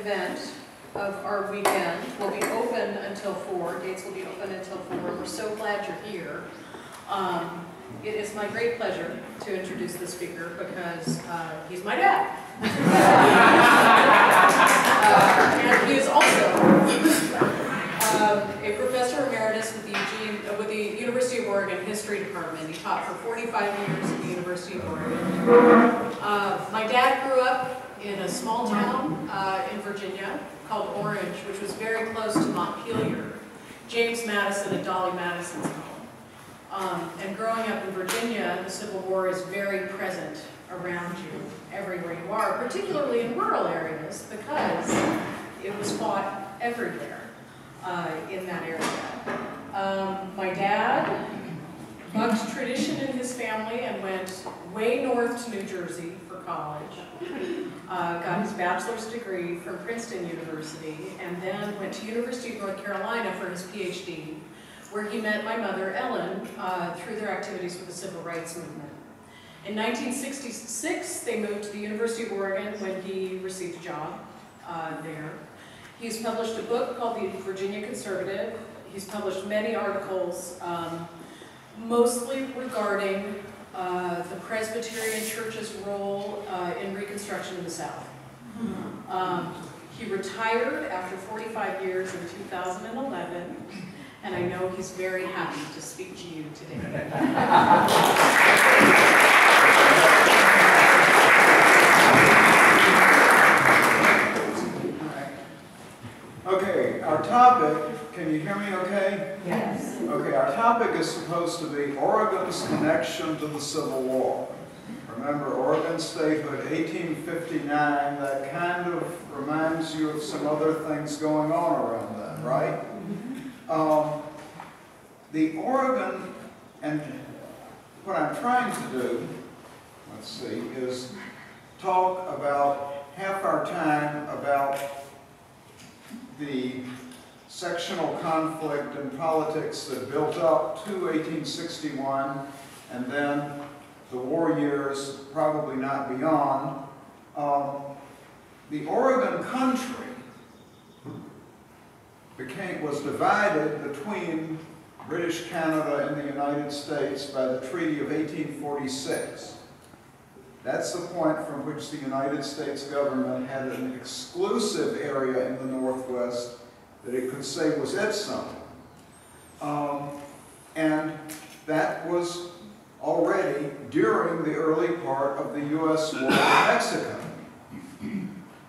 event of our weekend. We'll be open until 4. Gates will be open until 4. We're so glad you're here. It is my great pleasure to introduce the speaker because he's my dad. And he is also a professor emeritus with the University of Oregon History Department. He taught for 45 years at the University of Oregon. My dad grew up in a small town in Virginia called Orange, which was very close to Montpelier, James Madison and Dolly Madison's home. And growing up in Virginia, the Civil War is very present around you, everywhere you are, particularly in rural areas, because it was fought everywhere in that area. My dad bucked tradition in his family and went way north to New Jersey for college. Got his bachelor's degree from Princeton University, and then went to University of North Carolina for his PhD, where he met my mother, Ellen, through their activities with the Civil Rights Movement. In 1966, they moved to the University of Oregon when he received a job there. He's published a book called The Virginia Conservative. He's published many articles, mostly regarding the Presbyterian Church's role in Reconstruction in the South. He retired after 45 years in 2011, and I know he's very happy to speak to you today. Okay, our topic, can you hear me okay? Yes. Okay, our topic is supposed to be Oregon's connection to the Civil War. Remember, Oregon statehood, 1859, that kind of reminds you of some other things going on around that, right? The Oregon, and what I'm trying to do, let's see, is talk about half our time about the sectional conflict and politics that built up to 1861, and then the war years, probably not beyond. The Oregon country was divided between British Canada and the United States by the Treaty of 1846. That's the point from which the United States government had an exclusive area in the Northwest that it could say was its own. And that was already during the early part of the U.S. war with Mexico,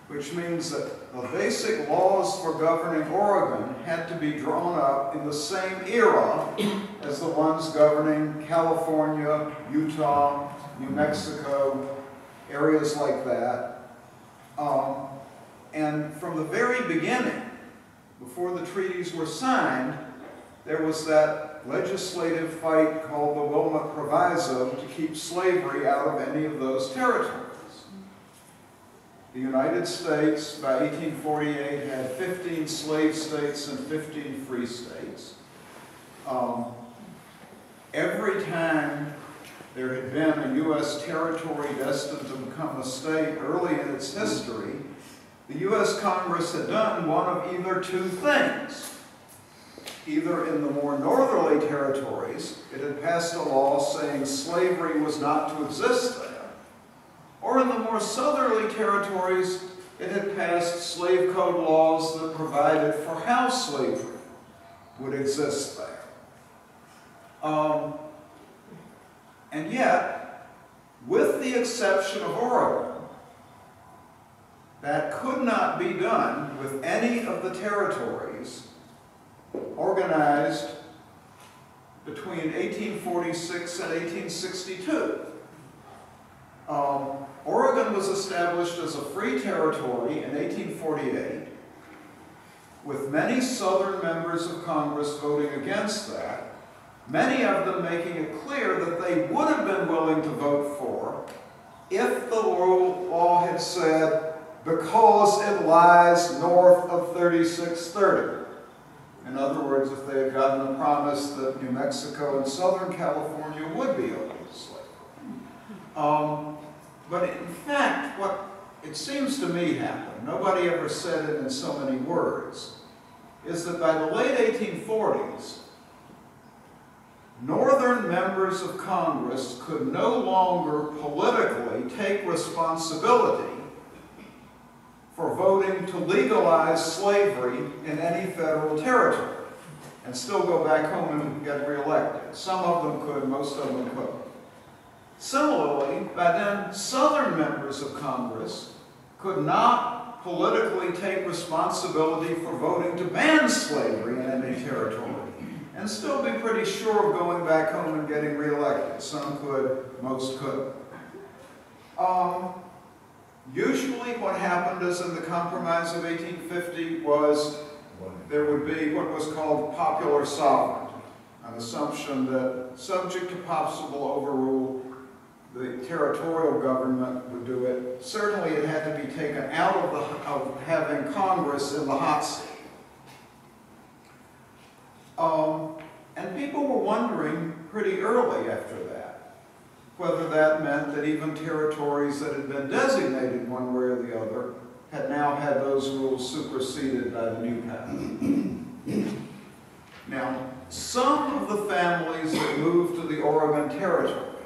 which means that the basic laws for governing Oregon had to be drawn up in the same era as the ones governing California, Utah, New Mexico, areas like that. And from the very beginning, before the treaties were signed, there was that legislative fight called the Wilmot Proviso to keep slavery out of any of those territories. The United States, by 1848, had 15 slave states and 15 free states. Every time there had been a U.S. territory destined to become a state early in its history, the U.S. Congress had done one of either two things. Either in the more northerly territories, it had passed a law saying slavery was not to exist there, or in the more southerly territories, it had passed slave code laws that provided for how slavery would exist there. And yet, with the exception of Oregon, that could not be done with any of the territories organized between 1846 and 1862. Oregon was established as a free territory in 1848, with many Southern members of Congress voting against that, many of them making it clear that they would have been willing to vote for if the law had said, because it lies north of 3630. In other words, if they had gotten a promise that New Mexico and Southern California would be open to slavery. But in fact, what it seems to me happened, nobody ever said it in so many words, is that by the late 1840s, Northern members of Congress could no longer politically take responsibility for voting to legalize slavery in any federal territory and still go back home and get reelected. Some of them could, most of them couldn't. Similarly, by then, Southern members of Congress could not politically take responsibility for voting to ban slavery in any territory and still be pretty sure of going back home and getting reelected. Some could, most couldn't. Usually what happened is in the Compromise of 1850 was there would be what was called popular sovereignty, an assumption that subject to possible overrule, the territorial government would do it. Certainly it had to be taken out of having Congress in the hot seat. And people were wondering pretty early after that whether that meant that even territories that had been designated one way or the other had now had those rules superseded by the new patent. Now, some of the families that moved to the Oregon Territory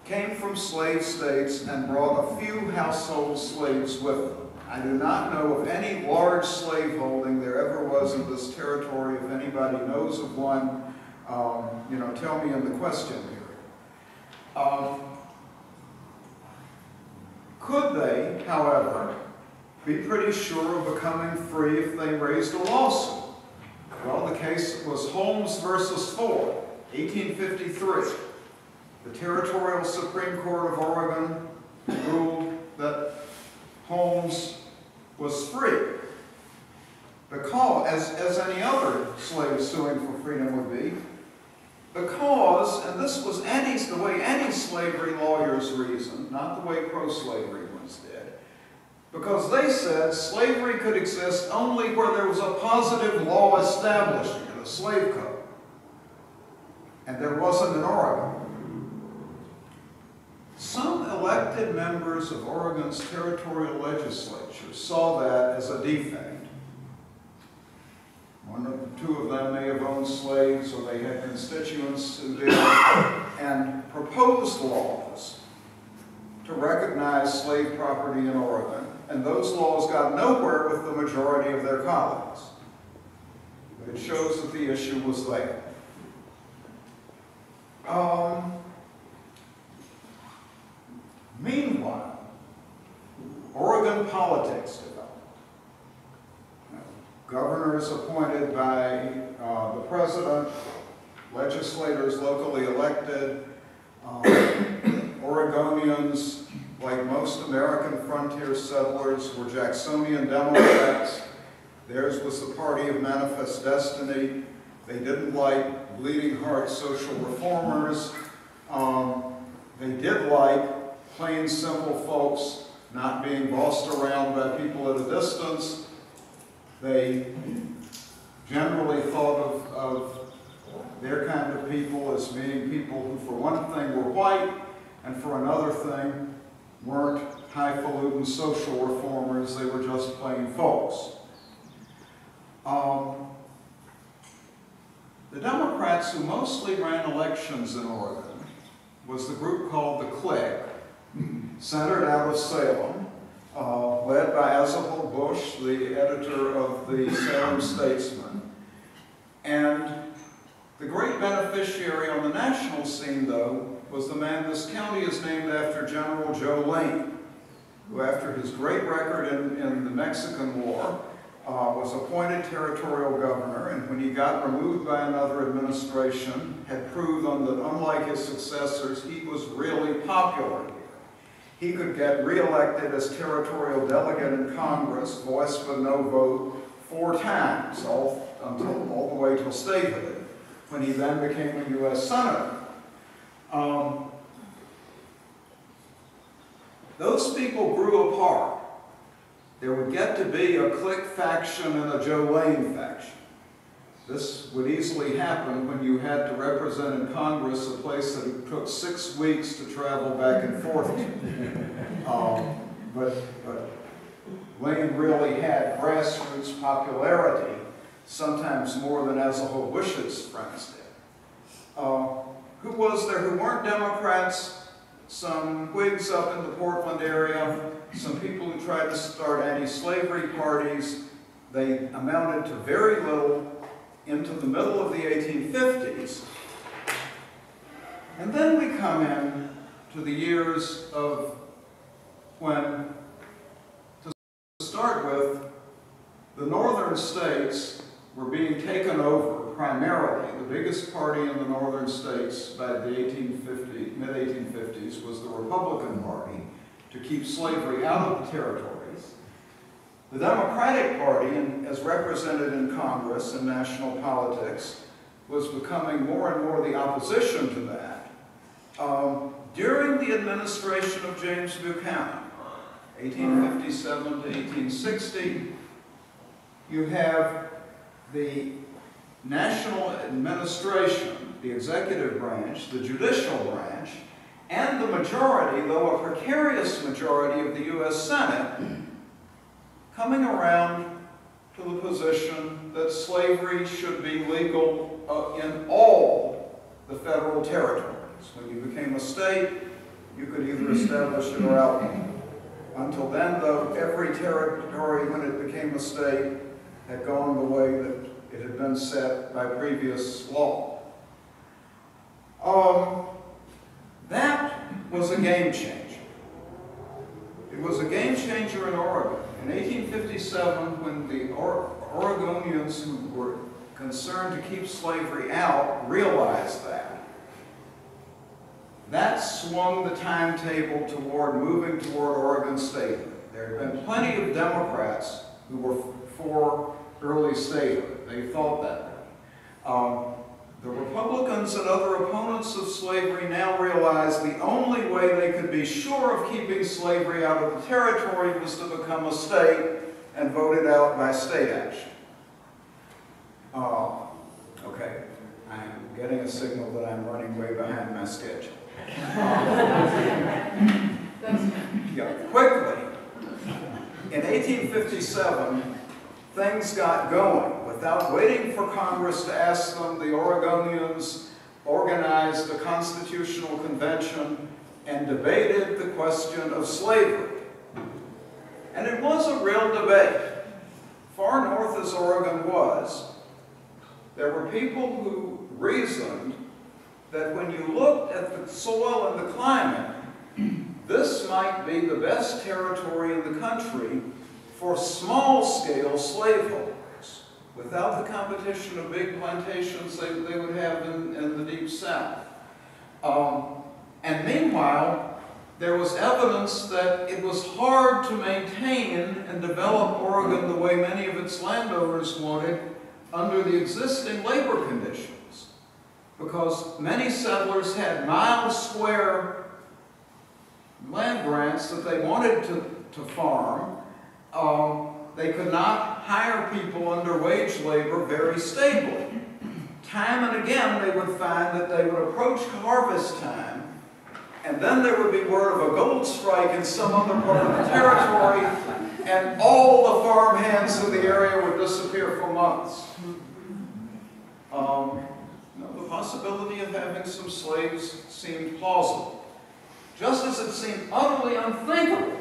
came from slave states and brought a few household slaves with them. I do not know of any large slaveholding there ever was in this territory. If anybody knows of one, tell me in the question period. Could they, however, be pretty sure of becoming free if they raised a lawsuit? Well, the case was Holmes versus Ford, 1853. The Territorial Supreme Court of Oregon ruled that Holmes was free, because, as any other slave suing for freedom would be, because, and this was the way any slavery lawyers reasoned, not the way pro-slavery ones did, because they said slavery could exist only where there was a positive law establishing it, a slave code, and there wasn't in Oregon. Some elected members of Oregon's territorial legislature saw that as a defect. One or two of them may have owned slaves, or they had constituents who did, and proposed laws to recognize slave property in Oregon, and those laws got nowhere with the majority of their colleagues. But it shows that the issue was there. Meanwhile, Oregon politics developed. Governors appointed by the president, legislators locally elected, Oregonians, like most American frontier settlers, were Jacksonian Democrats. Theirs was the party of manifest destiny. They didn't like bleeding heart social reformers. They did like plain, simple folks not being bossed around by people at a distance. They generally thought of their kind of people as being people who, for one thing, were white, and for another thing, weren't highfalutin social reformers. They were just plain folks. The Democrats who mostly ran elections in Oregon was the group called the Clique, centered out of Salem, led by Asapel Bush, the editor of the Salem Statesman. And the great beneficiary on the national scene, though, was the man this county is named after, General Joe Lane, who, after his great record in the Mexican War, was appointed territorial governor, and when he got removed by another administration, had proven that, unlike his successors, he was really popular here. He could get reelected as territorial delegate in Congress, voice but no vote, 4 times, all the way till statehood, when he then became a U.S. Senator. Those people grew apart. There would get to be a Clique faction and a Joe Lane faction. This would easily happen when you had to represent in Congress a place that it took 6 weeks to travel back and forth to. but Lane really had grassroots popularity, sometimes more than As-a-Whole Bush's friends did. Who was there who weren't Democrats? Some Whigs up in the Portland area, some people who tried to start anti-slavery parties. They amounted to very little into the middle of the 1850s. And then we come in to the years of when, to start with, the northern states were being taken over primarily. The biggest party in the northern states by the mid-1850s was the Republican Party, to keep slavery out of the territories. The Democratic Party, as represented in Congress and national politics, was becoming more and more the opposition to that. During the administration of James Buchanan, 1857 to 1860, you have the national administration, the executive branch, the judicial branch, and the majority, though a precarious majority of the U.S. Senate, coming around to the position that slavery should be legal in all the federal territories. When you became a state, you could either establish it or outlaw it. Until then, though, every territory, when it became a state, had gone the way that it had been set by previous law. That was a game changer. It was a game changer in Oregon. In 1857, when the Oregonians who were concerned to keep slavery out realized that swung the timetable toward moving toward Oregon statehood. There had been plenty of Democrats who were for early statehood. They thought that way. The Republicans and other opponents of slavery now realized the only way they could be sure of keeping slavery out of the territory was to become a state and vote it out by state action. Okay, I'm getting a signal that I'm running way behind my schedule. Yeah, quickly, in 1857, things got going. Without waiting for Congress to ask them, the Oregonians organized a constitutional convention and debated the question of slavery. And it was a real debate. Far north as Oregon was, there were people who reasoned that when you looked at the soil and the climate, this might be the best territory in the country for small-scale slaveholders, without the competition of big plantations they would have in the Deep South. And meanwhile, there was evidence that it was hard to maintain and develop Oregon the way many of its landowners wanted under the existing labor conditions, because many settlers had mile-square land grants that they wanted to farm. They could not hire people under wage labor very stably. Time and again, they would find that they would approach harvest time, and then there would be word of a gold strike in some other part of the territory, and all the farm hands in the area would disappear for months. The possibility of having some slaves seemed plausible, just as it seemed utterly unthinkable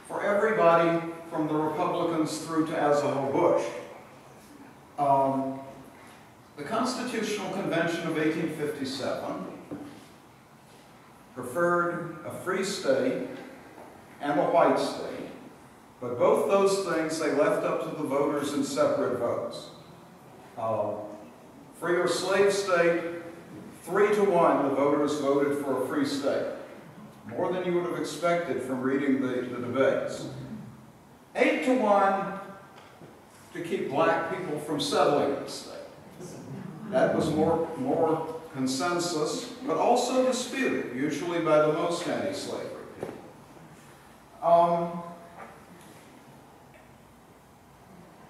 for everybody from the Republicans through to As-a-Whole Bush. The Constitutional Convention of 1857 preferred a free state and a white state, but both those things they left up to the voters in separate votes. Free or slave state, 3-1 the voters voted for a free state. More than you would have expected from reading the debates. 8-1 to keep black people from settling in the state. That was more consensus, but also disputed, usually by the most anti-slavery people.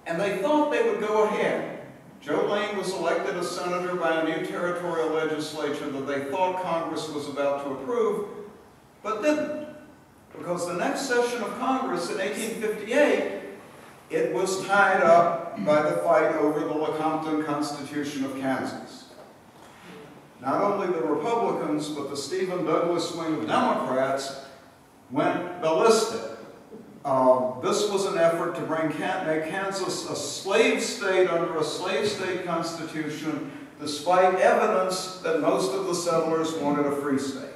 And they thought they would go ahead. Joe Lane was elected a senator by a new territorial legislature that they thought Congress was about to approve, but didn't. because the next session of Congress in 1858, it was tied up by the fight over the Lecompton Constitution of Kansas. Not only the Republicans, but the Stephen Douglas wing of Democrats went ballistic. This was an effort to make Kansas a slave state under a slave state constitution, despite evidence that most of the settlers wanted a free state.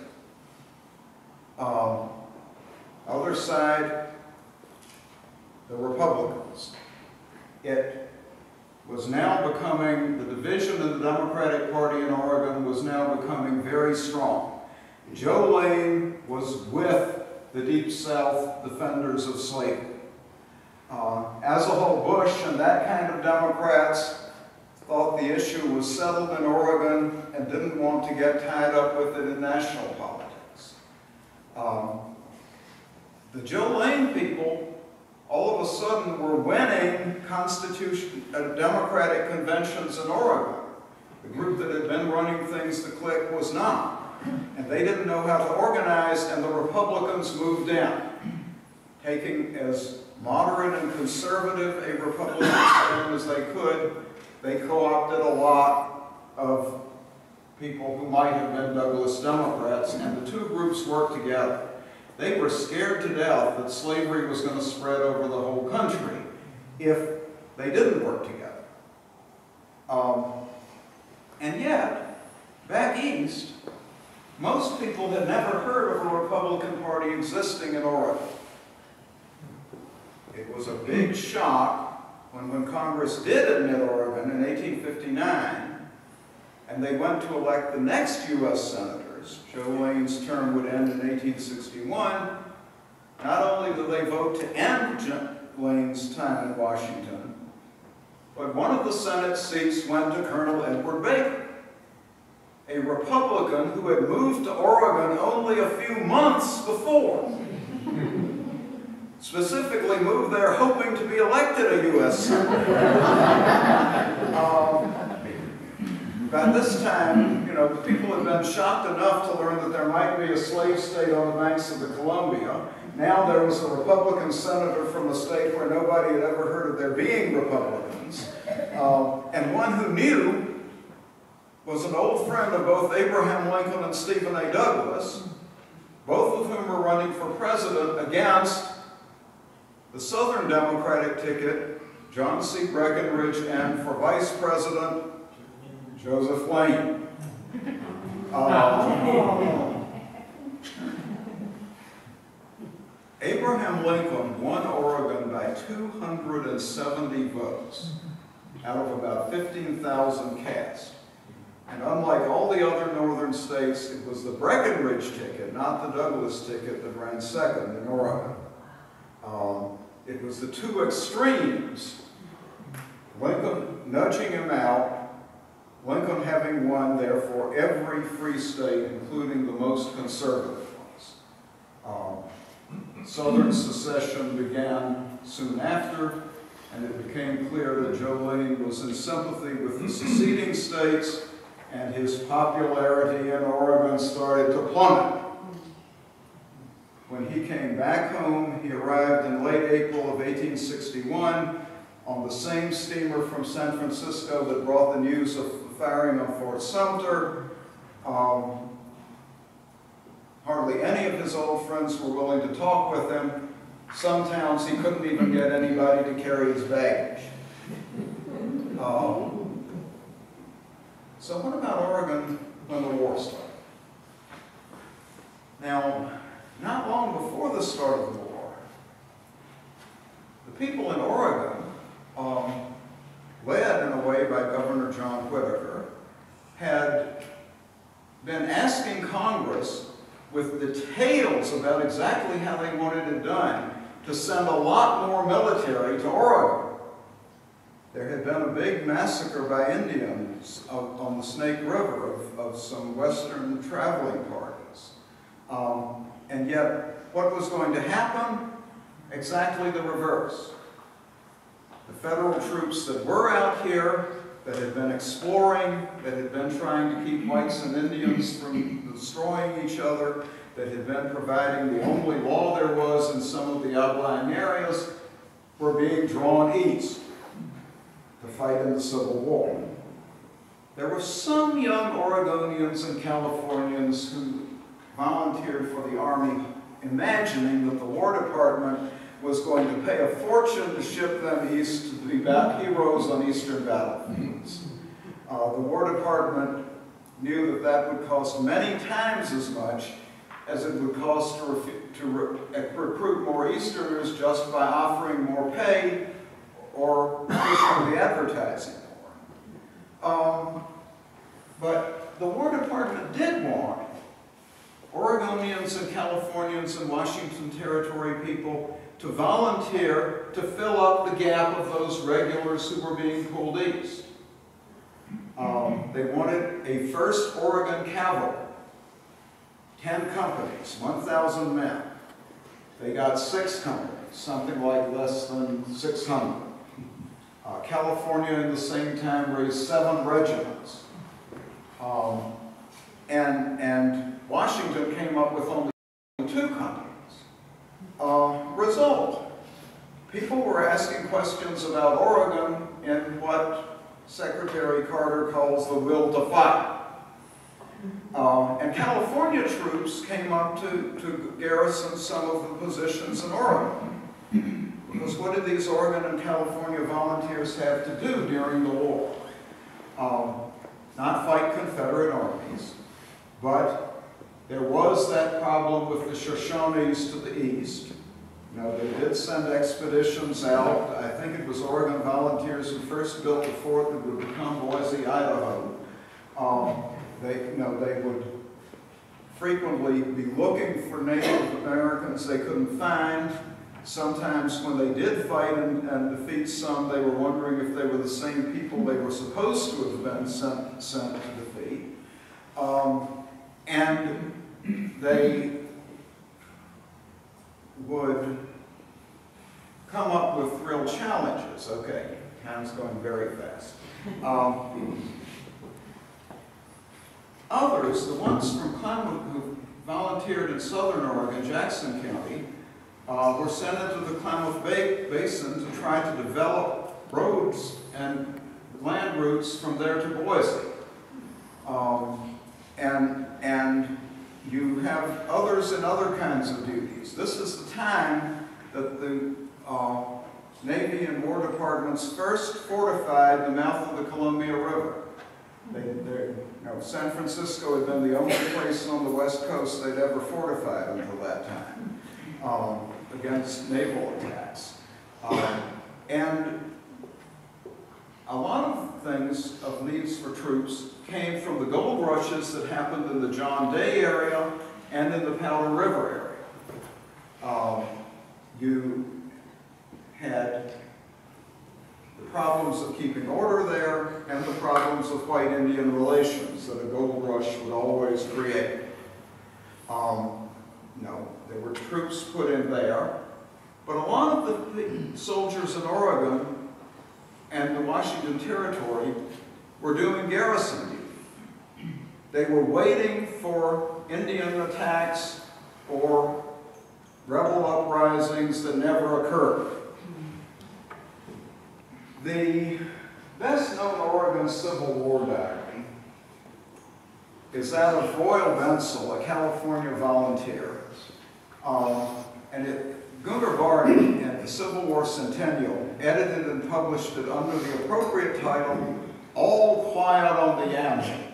Other side, the Republicans. It was now becoming, the division in the Democratic Party in Oregon was now becoming very strong. Joe Lane was with the Deep South defenders of slavery. As a whole, Bush and that kind of Democrats thought the issue was settled in Oregon and didn't want to get tied up with it in national politics. The Joe Lane people all of a sudden were winning Democratic conventions in Oregon. The group that had been running things to click was not. And they didn't know how to organize, and the Republicans moved in, taking as moderate and conservative a Republican stand as they could. They co-opted a lot of people who might have been Douglas Democrats, and the two groups worked together. They were scared to death that slavery was going to spread over the whole country if they didn't work together. And yet, back east, most people had never heard of a Republican Party existing in Oregon. It was a big shock when Congress did admit Oregon in 1859, and they went to elect the next U.S. senators. Joe Lane's term would end in 1861. Not only did they vote to end Lane's time in Washington, but one of the Senate seats went to Colonel Edward Baker, a Republican who had moved to Oregon only a few months before. Specifically moved there hoping to be elected a U.S. Senator. By this time, the people had been shocked enough to learn that there might be a slave state on the banks of the Columbia. Now there was a Republican senator from a state where nobody had ever heard of there being Republicans. And one who knew was an old friend of both Abraham Lincoln and Stephen A. Douglas, both of whom were running for president against the Southern Democratic ticket, John C. Breckinridge, and for vice president, Joseph Lane. Abraham Lincoln won Oregon by 270 votes out of about 15,000 cast. And unlike all the other northern states, it was the Breckinridge ticket, not the Douglas ticket, that ran second in Oregon. It was the two extremes, Lincoln nudging him out, Lincoln having won, therefore, every free state, including the most conservative ones. Southern secession began soon after, and it became clear that Joe Lane was in sympathy with the seceding states, and his popularity in Oregon started to plummet. When he came back home, he arrived in late April of 1861 on the same steamer from San Francisco that brought the news of the firing on Fort Sumter. Hardly any of his old friends were willing to talk with him. Some towns he couldn't even get anybody to carry his baggage. So what about Oregon when the war started? Now, not long before the start of the war, the people in Oregon, led in a way by Governor John Whitaker, had been asking Congress with details about exactly how they wanted it done to send a lot more military to Oregon. There had been a big massacre by Indians on the Snake River of some Western traveling parties. And yet, what was going to happen? Exactly the reverse. The federal troops that were out here, that had been exploring, that had been trying to keep whites and Indians from destroying each other, that had been providing the only law there was in some of the outlying areas were being drawn east to fight in the Civil War. There were some young Oregonians and Californians who volunteered for the Army, imagining that the War Department was going to pay a fortune to ship them east to be heroes on eastern battlefields. The War Department knew that that would cost many times as much as it would cost to recruit more Easterners just by offering more pay or pushing the advertising more. But the War Department did want Oregonians and Californians and Washington Territory people to volunteer to fill up the gap of those regulars who were being pulled east. They wanted a 1st Oregon Cavalry, 10 companies, 1,000 men. They got 6 companies, something like less than 600. California, in the same time, raised 7 regiments. And Washington came up with only 2 companies. Result, people were asking questions about Oregon in what Secretary Carter calls the will to fight. And California troops came up to garrison some of the positions in Oregon. Because what did these Oregon and California volunteers have to do during the war? Not fight Confederate armies, but there was that problem with the Shoshones to the east. You know, they did send expeditions out. I think it was Oregon volunteers who first built the fort that would become Boise, Idaho. They would frequently be looking for Native Americans they couldn't find. Sometimes when they did fight and defeat some, they were wondering if they were the same people they were supposed to have been sent to defeat. And they would come up with real challenges. Okay, time's going very fast. Others, the ones from Klamath who volunteered in southern Oregon, Jackson County, were sent into the Klamath Basin to try to develop roads and land routes from there to Boise. And you have others in other kinds of duties. This is the time that the Navy and War Departments first fortified the mouth of the Columbia River. San Francisco had been the only place on the West Coast they'd ever fortified until that time against naval attacks. And a lot of things of needs for troops came from the gold rushes that happened in the John Day area and in the Powder River area. You had the problems of keeping order there and the problems of white Indian relations that a gold rush would always create. There were troops put in there, but a lot of the soldiers in Oregon and the Washington Territory were doing garrison duty. They were waiting for Indian attacks or rebel uprisings that never occurred. The best-known Oregon Civil War diary is that of Royal Bensel, a California volunteer. Gunter Barney, at the Civil War Centennial, edited and published it under the appropriate title, All Quiet on the Yamhill.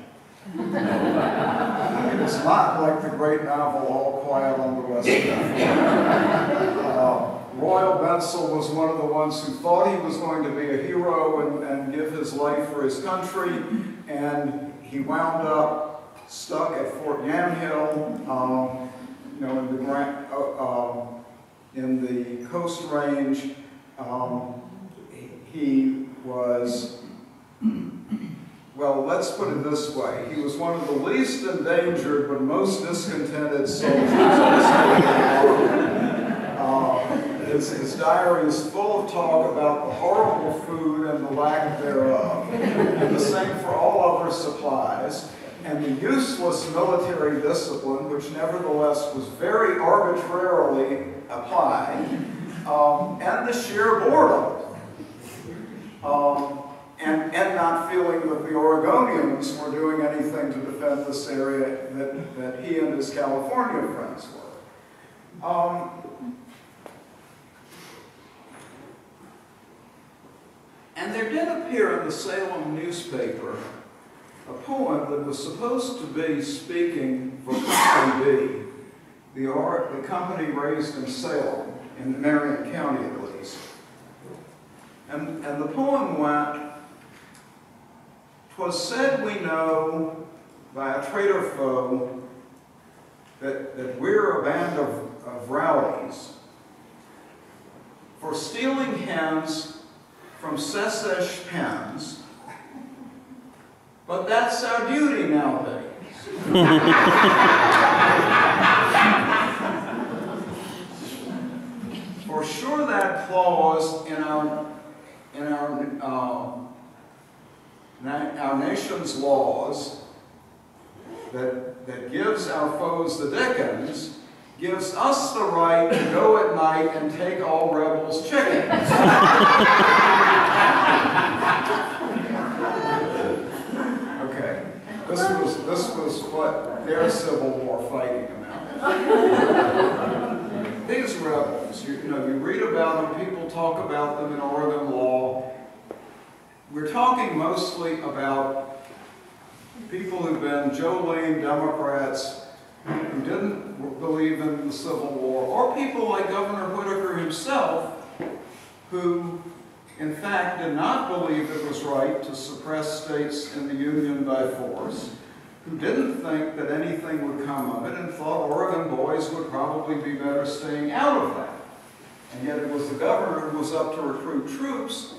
It's not like the great novel, All Quiet on the West End. Royal Bensel was one of the ones who thought he was going to be a hero and give his life for his country, and he wound up stuck at Fort Yamhill, in the Coast Range. He was, well, let's put it this way. He was one of the least endangered but most discontented soldiers in the state of Oregon. His diary is full of talk about the horrible food and the lack thereof, and the same for all other supplies. and the useless military discipline, which nevertheless was very arbitrarily applied, and the sheer boredom, and not feeling that the Oregonians were doing anything to defend this area that he and his California friends were. And there did appear in the Salem newspaper a poem that was supposed to be speaking for Company B, the company raised in Salem, in Marion County at least. And the poem went, "'Twas said we know by a traitor foe that we're a band of rowdies for stealing hens from Secesh pens, but that's our duty nowadays." For sure that clause in our nation's laws that gives our foes the dickens gives us the right to go at night and take all rebels' chickens. Okay, this was what their Civil War fighting amounted. These rebels, you read about them, people talk about them in Oregon law. We're talking mostly about people who've been Jolene Democrats who didn't believe in the Civil War, or people like Governor Whitaker himself, who in fact did not believe it was right to suppress states in the Union by force, who didn't think that anything would come of it, and thought Oregon boys would probably be better staying out of that. And yet it was the governor who was up to recruit troops,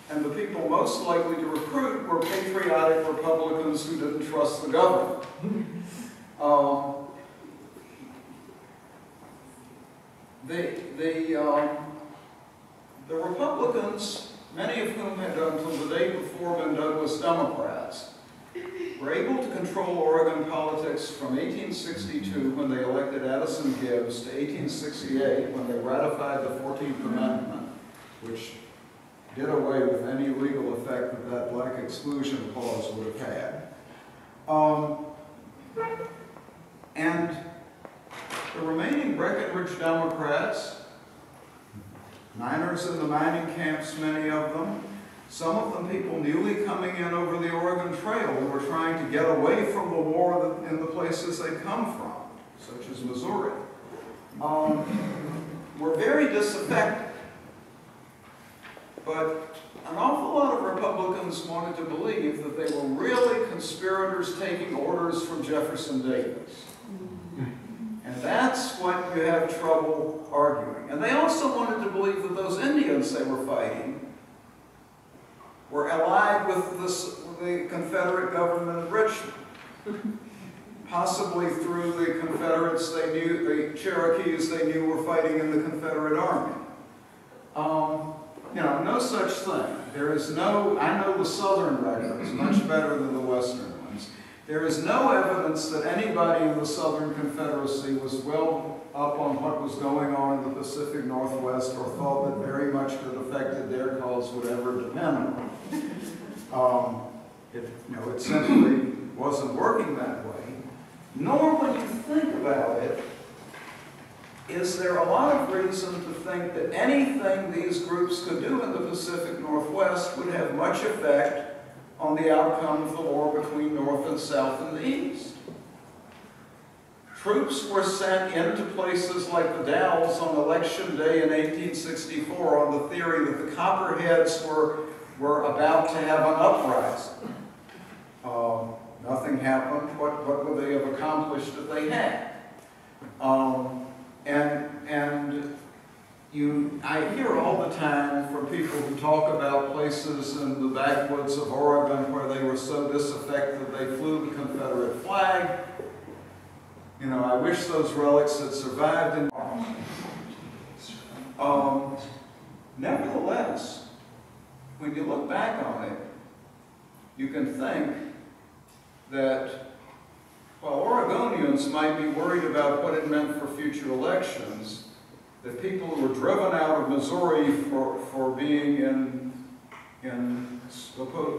and the people most likely to recruit were patriotic Republicans who didn't trust the government. The Republicans, many of whom had until the day before been Douglas Democrats, were able to control Oregon politics from 1862, when they elected Addison Gibbs, to 1868, when they ratified the 14th Amendment, which did away with any legal effect that black exclusion clause would have had. And the remaining Breckenridge Democrats, miners in the mining camps, many of them, some of them people newly coming in over the Oregon Trail who were trying to get away from the war in the places they'd come from, such as Missouri, were very disaffected. But an awful lot of Republicans wanted to believe that they were really conspirators taking orders from Jefferson Davis. And that's what you have trouble arguing. And they also wanted to believe that those Indians they were fighting were allied with the Confederate government of Richmond. Possibly through the Confederates they knew, the Cherokees they knew were fighting in the Confederate Army. No such thing. There is no, I know the Southern records much better than the Western ones. There is no evidence that anybody in the Southern Confederacy was well up on what was going on in the Pacific Northwest, or thought that very much that affected their cause would ever depend on it. It simply wasn't working that way. Nor, when you think about it, is there a lot of reason to think that anything these groups could do in the Pacific Northwest would have much effect on the outcome of the war between North and South and the East. Troops were sent into places like the Dalles on Election Day in 1864 on the theory that the Copperheads were about to have an uprising. Nothing happened. What would they have accomplished if they had? I hear all the time from people who talk about places in the backwoods of Oregon where they were so disaffected they flew the Confederate flag. I wish those relics had survived. Nevertheless, when you look back on it, you can think that while Oregonians might be worried about what it meant for future elections, the people who were driven out of Missouri for being in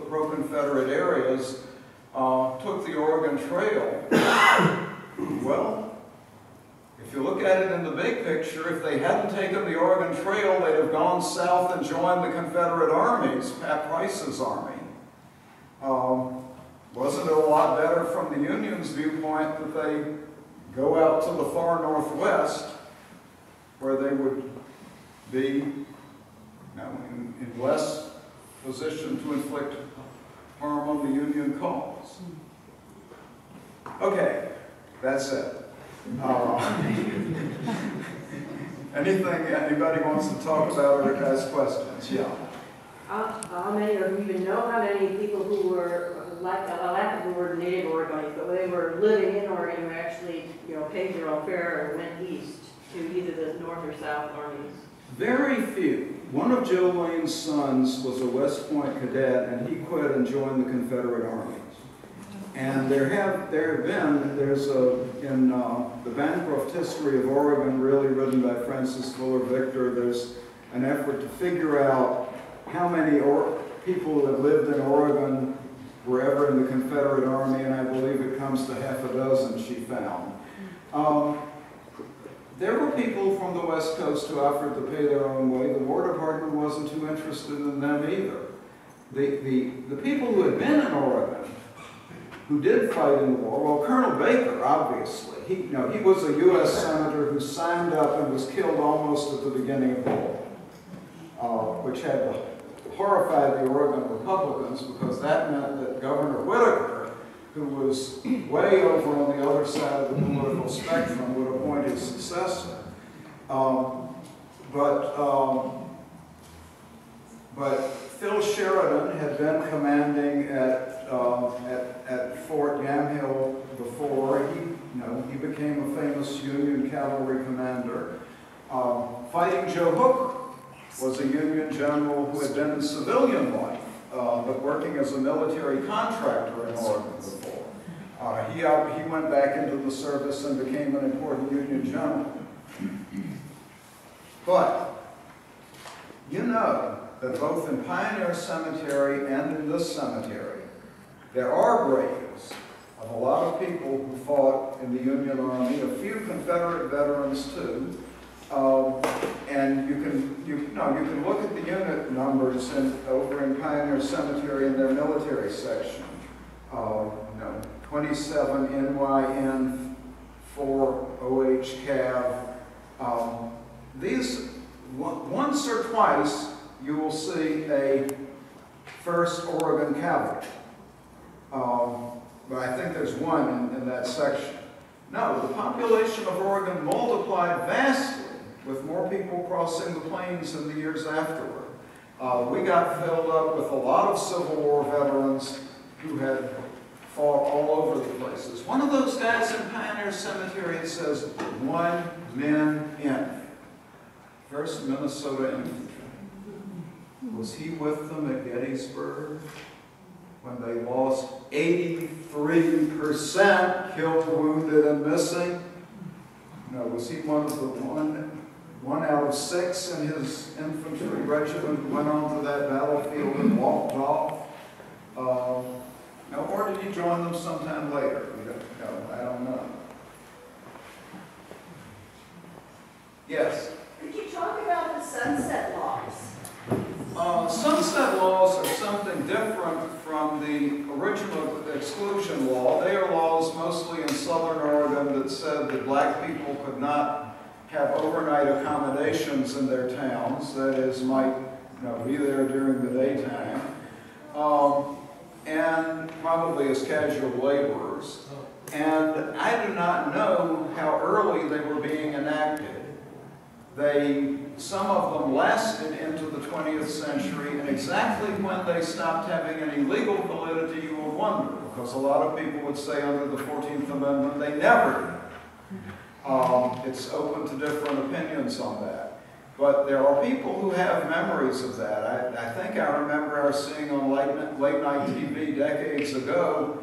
pro-Confederate areas took the Oregon Trail. Well, if you look at it in the big picture, if they hadn't taken the Oregon Trail, they'd have gone south and joined the Confederate armies, Pat Price's army. Wasn't it a lot better from the Union's viewpoint that they go out to the far northwest, where they would be in less position to inflict harm on the Union cause? Okay, that's it. Anything anybody wants to talk about or ask questions? Yeah. How many, or do you even know how many people who were, like, I laugh at the word native Oregonians, but they were living in Oregon who actually, paid their own fare and went east to either the North or South armies? Very few. One of Joe Lane's sons was a West Point cadet, and he quit and joined the Confederate armies. And in the Bancroft History of Oregon, really written by Francis Fuller Victor, there's an effort to figure out how many people that lived in Oregon were ever in the Confederate Army, and I believe it comes to half a dozen she found. There were people from the West Coast who offered to pay their own way. The War Department wasn't too interested in them either. The people who had been in Oregon, who did fight in the war, well, Colonel Baker, obviously, he was a U.S. Senator who signed up and was killed almost at the beginning of the war, which had horrified the Oregon Republicans, because that meant that Governor Whitaker, who was way over on the other side of the political spectrum, would appoint his successor. But Phil Sheridan had been commanding at Fort Yamhill before. He became a famous Union cavalry commander. Fighting Joe Hooker was a Union general who had been in civilian life, but working as a military contractor in Oregon before. He went back into the service and became an important Union general. But you know that both in Pioneer Cemetery and in this cemetery, there are graves of a lot of people who fought in the Union Army, a few Confederate veterans too. And you can look at the unit numbers over in Pioneer Cemetery in their military section. 27 NYN 4 OH Cav. These, once or twice, you will see a 1st Oregon Cavalry. But I think there's one in that section. No, the population of Oregon multiplied vastly, with more people crossing the plains in the years afterward. We got filled up with a lot of Civil War veterans who had fought all over the places. One of those guys in Pioneer Cemetery, it says, 1 men in. 1st Minnesota Infantry. Was he with them at Gettysburg when they lost 83% killed, wounded, and missing? No, was he one of the one out of 6 in his infantry regiment who went onto that battlefield and walked off? No, or did he join them sometime later? No, I don't know. Yes? Could you talk about the sunset laws? Sunset laws are something different from the original exclusion law. They are laws mostly in southern Oregon that said that black people could not have overnight accommodations in their towns, that is, might be there during the daytime, and probably as casual laborers. And I do not know how early they were being enacted. Some of them lasted into the 20th century, and exactly when they stopped having any legal validity, you will wonder, because a lot of people would say under the 14th Amendment they never did. It's open to different opinions on that. But there are people who have memories of that. I think I remember seeing on late night TV decades ago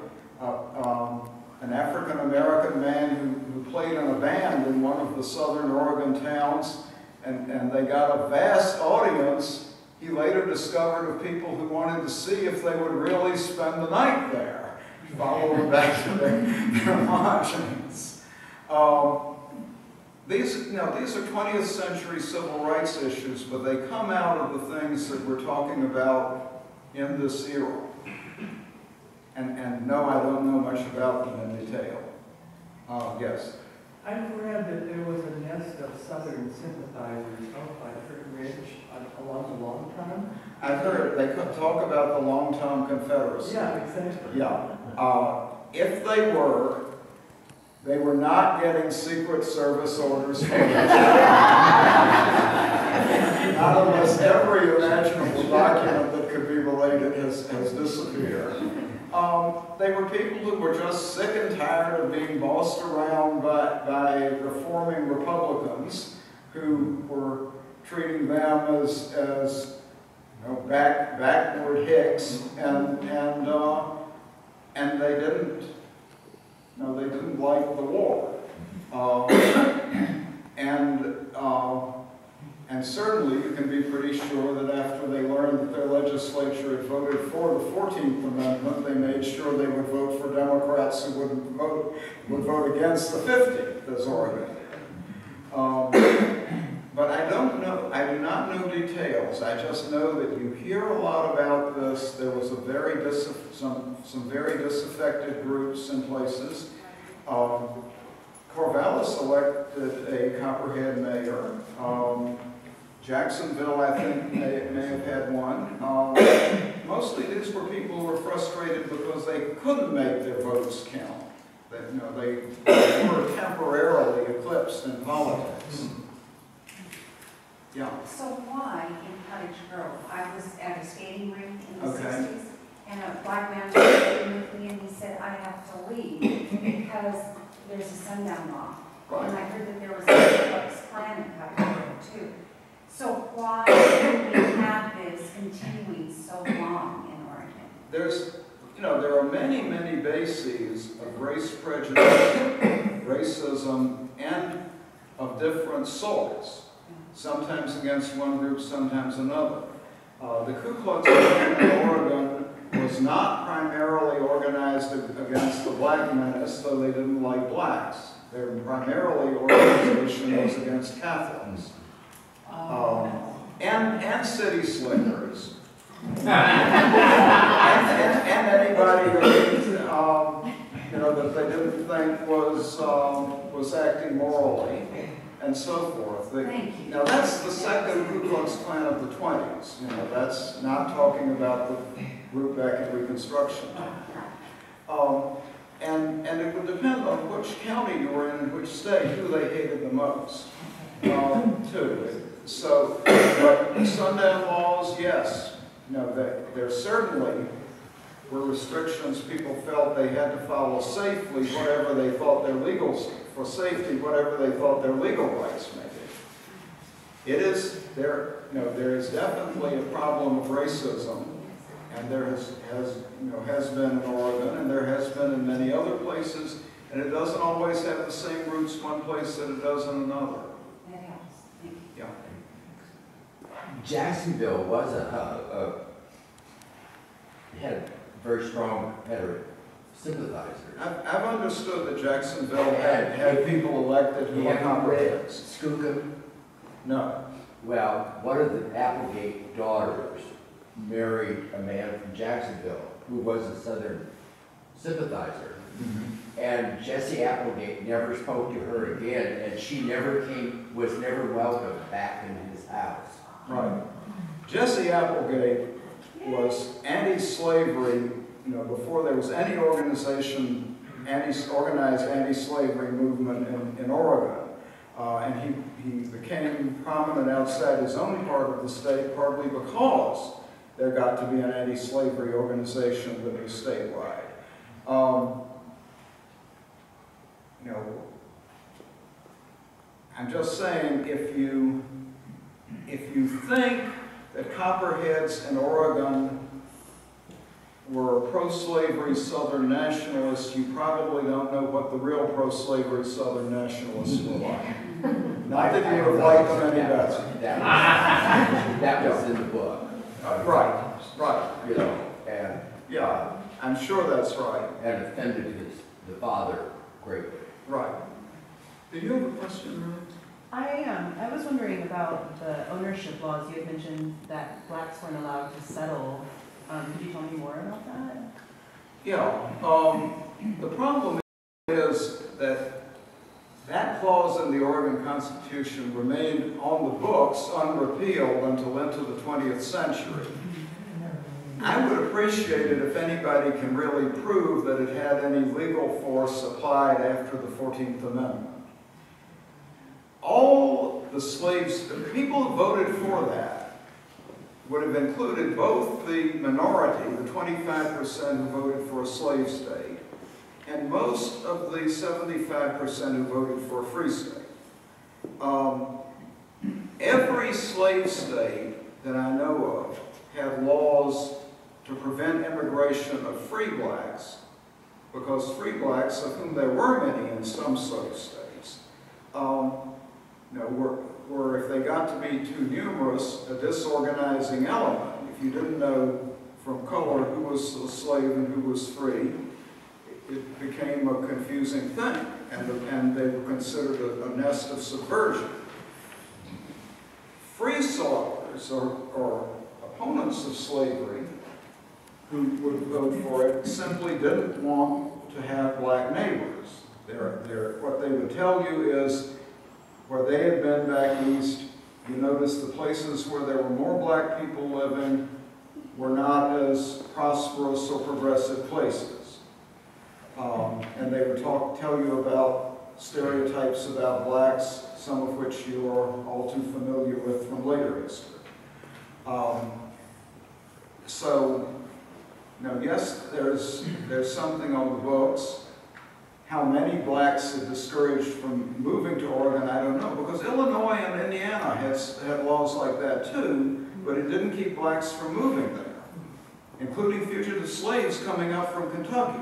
an African-American man who played in a band in one of the southern Oregon towns, and they got a vast audience. He later discovered of people who wanted to see if they would really spend the night there, follow them back to their lodgings. These are 20th century civil rights issues, but they come out of the things that we're talking about in this era. And no, I don't know much about them in detail. Yes? I've read that there was a nest of Southern sympathizers out by Fort Ridge along the Long Tom. I've heard they talk about the Long Tom Confederacy. Yeah, exactly. Yeah. If they were not getting Secret Service orders for it. Not unless every imaginable document that could be related has disappeared. They were people who were just sick and tired of being bossed around by reforming Republicans who were treating them as you know, backward hicks, and they didn't like the war, and certainly you can be pretty sure that after they learned that their legislature had voted for the 14th Amendment, they made sure they would vote for Democrats who would vote against the 15th, as Oregon did. But I don't know, I do not know details. I just know that you hear a lot about this. There was a some very disaffected groups in places. Corvallis elected a Copperhead mayor. Jacksonville, I think, may have had one. Mostly these were people who were frustrated because they couldn't make their votes count. That, you know, they were temporarily eclipsed in politics. Yeah. So why in Cottage Grove? I was at a skating rink in the Okay. 60s, and a black man was skating with me, and he said, I have to leave because there's a sundown law. Right. And I heard that there was a Ku Klux Klan in Cottage Grove too. So why do we have this continuing so long in Oregon? There are many, many bases of race prejudice, racism, and of different sorts. Sometimes against one group, sometimes another. The Ku Klux Klan in Oregon was not primarily organized against the black menace, though they didn't like blacks. Their primarily organization was against Catholics. And city slickers. and anybody that they didn't think was acting morally, and so forth. Thank you. Now that's the second Ku Klux Klan of the 20s. You know, that's not talking about the group back in Reconstruction. And it would depend on which county you were in which state, who they hated the most, too. So, but sundown laws, yes. There certainly were restrictions. People felt they had to follow safely whatever they thought their legal, for safety, whatever they thought their legal rights may be. There is definitely a problem of racism, and there has been in Oregon, and there has been in many other places, and it doesn't always have the same roots one place that it does in another. That helps. Thank you. Yeah. Jacksonville was had a very strong sympathizers. I've understood that Jacksonville had people elected who were Copperheads. Skookum? No. Well, one of the Applegate daughters married a man from Jacksonville who was a Southern sympathizer. Mm-hmm. And Jesse Applegate never spoke to her again, and she was never welcome back in his house. Right. Jesse Applegate was anti-slavery, before there was any organization, organized anti-slavery movement in Oregon. And he became prominent outside his own part of the state, partly because there got to be an anti-slavery organization that was statewide. I'm just saying, if you think that Copperheads in Oregon were pro-slavery Southern nationalists, you probably don't know what the real pro-slavery Southern nationalists were like. Not that you would have liked them any better. That was in the book. Right. You know, and Yeah, I'm sure that's right. and offended the father greatly. Right. Do you have a question, Ruth? I was wondering about the ownership laws. You had mentioned that blacks weren't allowed to settle. Could you tell me more about that? Yeah, the problem is that that clause in the Oregon Constitution remained on the books unrepealed until into the 20th century. I would appreciate it if anybody can really prove that it had any legal force applied after the 14th Amendment. All the slaves, the people who voted for that would have included both the minority, the 25% who voted for a slave state, and most of the 75% who voted for a free state. Every slave state that I know of had laws to prevent immigration of free blacks, because free blacks, of whom there were many in some slave states, were, if they got to be too numerous, a disorganizing element. If you didn't know from color who was a slave and who was free, it became a confusing thing, and they were considered a nest of subversion. Free soilers, or opponents of slavery, who would vote for it, simply didn't want to have black neighbors. What they would tell you is, where they had been back east, you notice the places where there were more black people living were not as prosperous or progressive places. And they would tell you about stereotypes about blacks, some of which you are all too familiar with from later history. Now, yes, there's something on the books. How many blacks it discouraged from moving to Oregon, I don't know, because Illinois and Indiana had laws like that too, but it didn't keep blacks from moving there, including fugitive slaves coming up from Kentucky.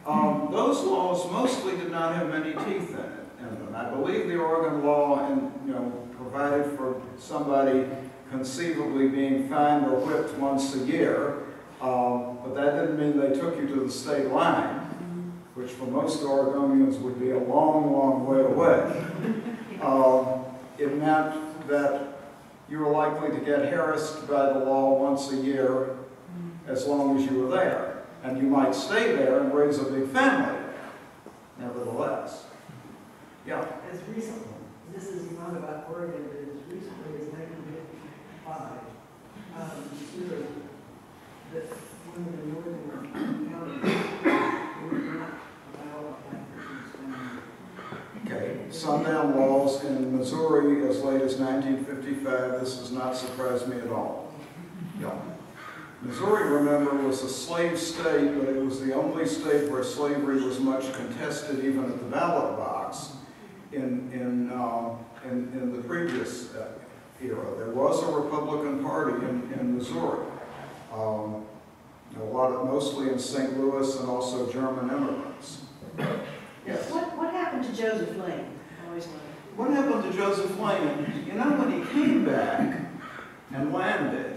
Those laws mostly did not have many teeth in them. I believe the Oregon law provided for somebody conceivably being fined or whipped once a year, but that didn't mean they took you to the state line, which for most Oregonians would be a long, long way away. It meant that you were likely to get harassed by the law once a year as long as you were there. And you might stay there and raise a big family, nevertheless. Yeah? As recently, this is not about Oregon, but as recently as 1955, that one of the northern counties were not allowed black persons. Okay. Sundown laws in Missouri as late as 1955. This does not surprise me at all. Yeah. Missouri, remember, was a slave state, but it was the only state where slavery was much contested, even at the ballot box, in the previous era. There was a Republican Party in Missouri, mostly in St. Louis and also German immigrants. Yes. What happened to Joseph Lane? I always wondered. What happened to Joseph Lane? You know, when he came back and landed,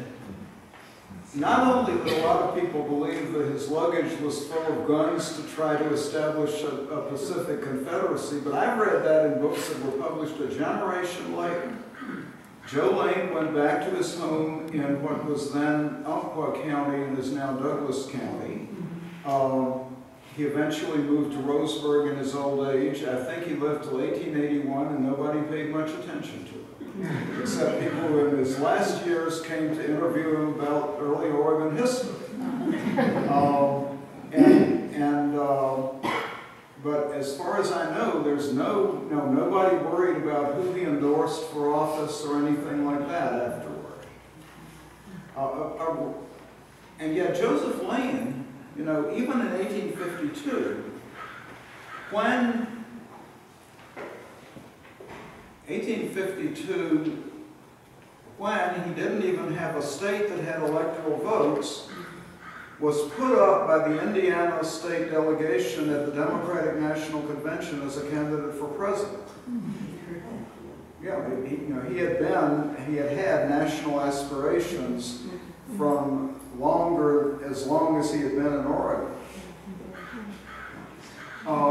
not only did a lot of people believe that his luggage was full of guns to try to establish a Pacific Confederacy, but I've read that in books that were published a generation later. Joe Lane went back to his home in what was then Umpqua County and is now Douglas County. He eventually moved to Roseburg in his old age. I think he lived till 1881 and nobody paid much attention to him, except people who in his last years came to interview him about early Oregon history. But as far as I know, there's nobody worried about who he endorsed for office or anything like that afterward. And yet Joseph Lane, even in 1852, when he didn't even have a state that had electoral votes, was put up by the Indiana state delegation at the Democratic National Convention as a candidate for president. Yeah, he had had national aspirations from as long as he had been in Oregon.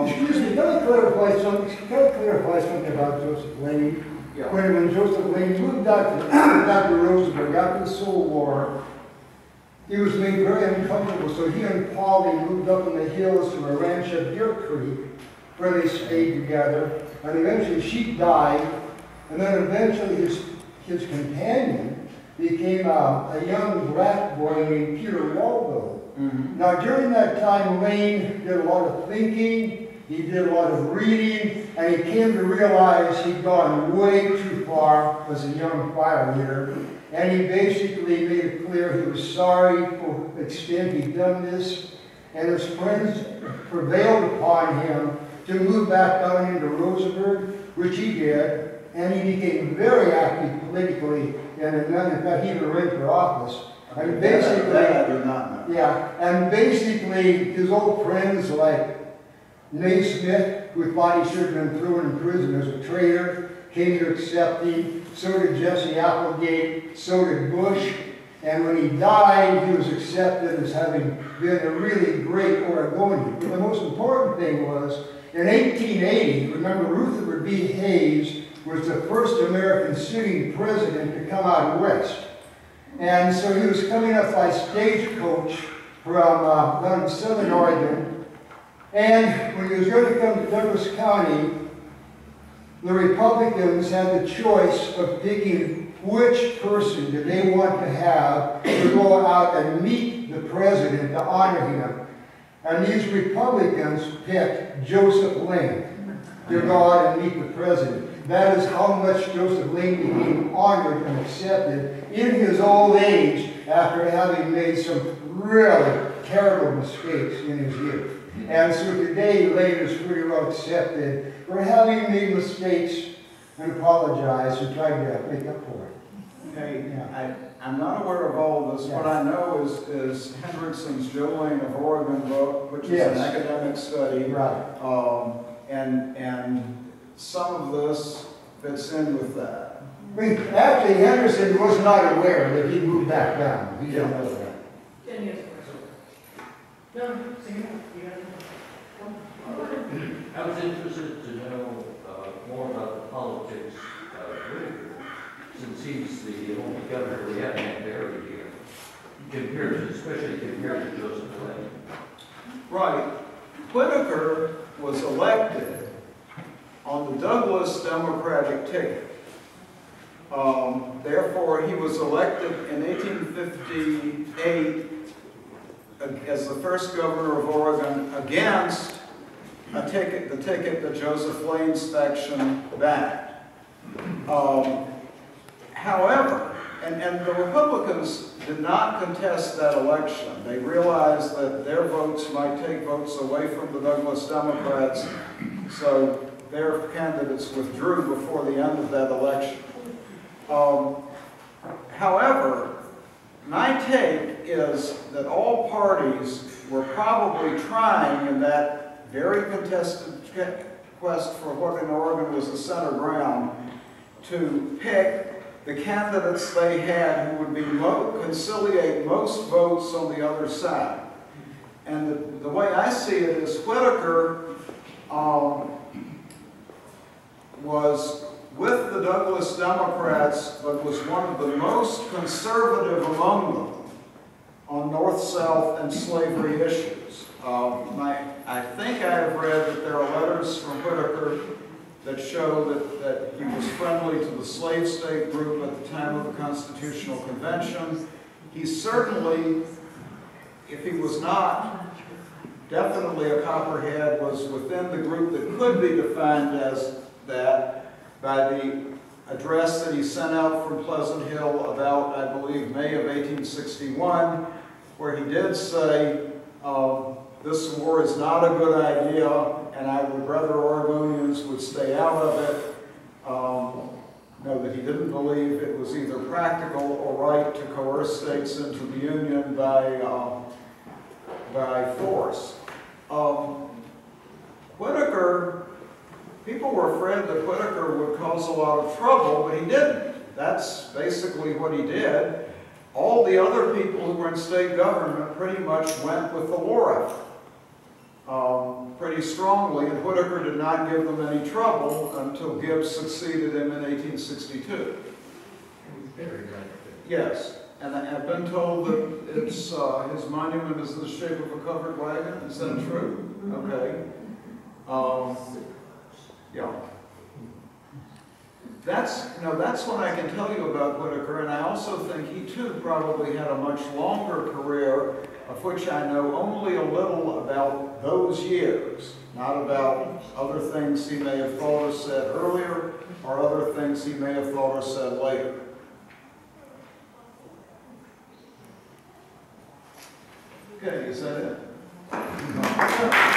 Excuse me, can I clarify something about Joseph Lane? Yeah. When Joseph Lane moved out to Dr. Rosenberg after the Civil War, he was made very uncomfortable, so he and Polly moved up in the hills to a ranch at Deer Creek, where they stayed together, and eventually she died, and then eventually his companion became a young black boy named Peter Waldo. Mm-hmm. Now during that time, Lane did a lot of thinking, he did a lot of reading, and he came to realize he'd gone way too far as a young fire leader. And he basically made it clear he was sorry for the extent he'd done this. And his friends prevailed upon him to move back down into Rosenberg, which he did. And he became very active politically, and in fact, he even ran for office. And basically, that I do not know. Yeah, and basically, his old friends like Naismith, who thought he should have been thrown in prison as a traitor, came to accept him. So did Jesse Applegate, so did Bush. And when he died, he was accepted as having been a really great Oregonian. But the most important thing was, in 1880, remember Rutherford B. Hayes was the first American sitting president to come out west. And so he was coming up by stagecoach from down in southern Oregon. And when he was going to come to Douglas County, the Republicans had the choice of picking which person did they want to have to go out and meet the president to honor him. And these Republicans picked Joseph Lane to go out and meet the president. That is how much Joseph Lane became honored and accepted in his old age after having made some really terrible mistakes in his youth. And so today, Lane is pretty well accepted for having made mistakes and apologized and tried to make up for it. Hey, Yeah. I'm not aware of all of this. Yeah. What I know is Hendrickson's Joe Lane of Oregon book, which is Yes. an academic study. Right. And some of this fits in with that. I mean, actually, Henderson was not aware that he moved back down. He didn't know that. 10 years ago. No, you got it. I was interested to know more about the politics of Whitaker, since he's the only governor we haven't buried here, especially compared to Joseph Lane. Right. Whitaker was elected on the Douglas Democratic ticket. Therefore, he was elected in 1858 as the first governor of Oregon against the ticket that Joseph Lane's faction backed. However, and the Republicans did not contest that election. They realized that their votes might take votes away from the Douglas Democrats, so their candidates withdrew before the end of that election. However, my take is that all parties were probably trying in that very contested quest for what in Oregon was the center ground to pick the candidates they had who would be conciliate most votes on the other side. And the way I see it is Whitaker was with the Douglas Democrats, but was one of the most conservative among them on North-South and slavery issues. I think I have read that there are letters from Whitaker that show that he was friendly to the slave state group at the time of the Constitutional Convention. He certainly, if he was not definitely a Copperhead, was within the group that could be defined as that by the address that he sent out from Pleasant Hill about, I believe, May of 1861, where he did say, this war is not a good idea, and I would rather Oregonians would stay out of it. No, that he didn't believe it was either practical or right to coerce states into the Union by by force. Whittaker, people were afraid that Whittaker would cause a lot of trouble, but he didn't. That's basically what he did. All the other people who were in state government pretty much went with the war effort pretty strongly, and Whittaker did not give them any trouble until Gibbs succeeded him in 1862. Yes, and I've been told that it's, his monument is in the shape of a covered wagon. Is that true? Okay. Yeah. That's what I can tell you about Whittaker, and I also think he too probably had a much longer career, of which I know only a little about those years, not about other things he may have thought or said earlier, or other things he may have thought or said later. Okay, is that it? Encore.